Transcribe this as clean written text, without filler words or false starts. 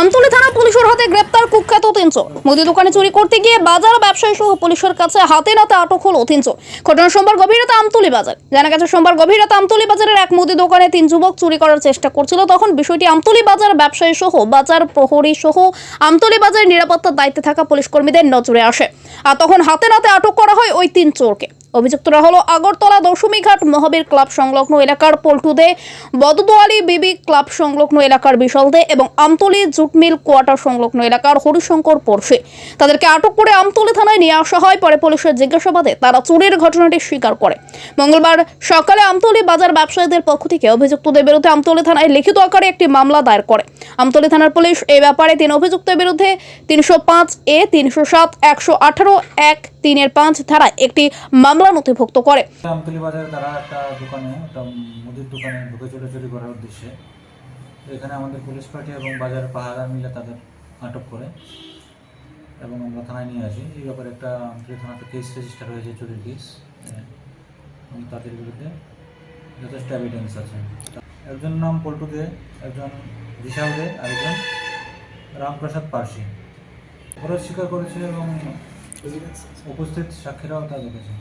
আমতলী থানা পুলিশের হাতে গ্রেপ্তার কুখ্যাত 3 চোর। মুদি দোকানে চুরি করতে গিয়ে বাজার ব্যবসায়ী সহ পুলিশের কাছে হাতে নাতে আটক হলো 3 চোর। ঘটনা সোমবার গভীর রাতে আমতলী বাজার। জানা গেছে সোমবার গভীর রাতে আমতলী বাজারের এক মুদি দোকানে 3 যুবক চুরি করার চেষ্টা করছিল। তখন বিষয়টি আমতলী বাজার ব্যবসায়ী সহ বাজার প্রহরী সহ আমতলী বাজারের নিরাপত্তার দায়িত্বে থাকা পুলিশ কর্মীদের নজরে আসে। আর তখন হাতে নাতে আটক করা হয় ওই 3 চোরকে। অভিযুক্তরা হলো আগরতলা দশমীঘাট মহাবীর ক্লাব সংলগ্ন এলাকার পল্টুদে, বদদোয়ালি বিবি ক্লাব সংলগ্ন এলাকার বিশালদে এবং আমতলী জুটমিল কোয়ার্টার সংলগ্ন এলাকার হরিশঙ্কর পড়শি। তাদেরকে আটক করে আমতলী থানায় নিয়ে আসা হয়। পরে পুলিশের জিজ্ঞাসাবাদে তারা চুরির ঘটনাটি স্বীকার করে। মঙ্গলবার সকালে আমতলী বাজার ব্যবসায়ীদের পক্ষ থেকে অভিযুক্তদের বিরুদ্ধে আমতলী থানায় লিখিত আকারে একটি মামলা দায়ের করে। আমতলী থানার পুলিশ এই ব্যাপারে 3 অভিযুক্তের বিরুদ্ধে 305A, 307, 118, 1(3)5 ধারায় একটি মামলা নথিভুক্ত করে। আমতলী বাজারে তারা একটা মুদির দোকানে ঢুকে চুরি করার উদ্দেশ্যে এখানে আমাদের পুলিশ পার্টি এবং বাজার পাহারা মিলে তাদের আটক করে এবং আমরা থানায় নিয়ে আসি। এই ব্যাপারে একটা আমতলী থানাতে কেস রেজিস্টার হয়েছে, চুরির কেস, এবং তাদের বিরুদ্ধে যথেষ্ট এভিডেন্স আছে। একজন নাম পল্টু দে, একজন বিশাল দে, আরেকজন রামপ্রসাদ পার্সি। অপরাধ স্বীকার করেছে এবং উপস্থিত সাক্ষীরাও তা দেখেছে।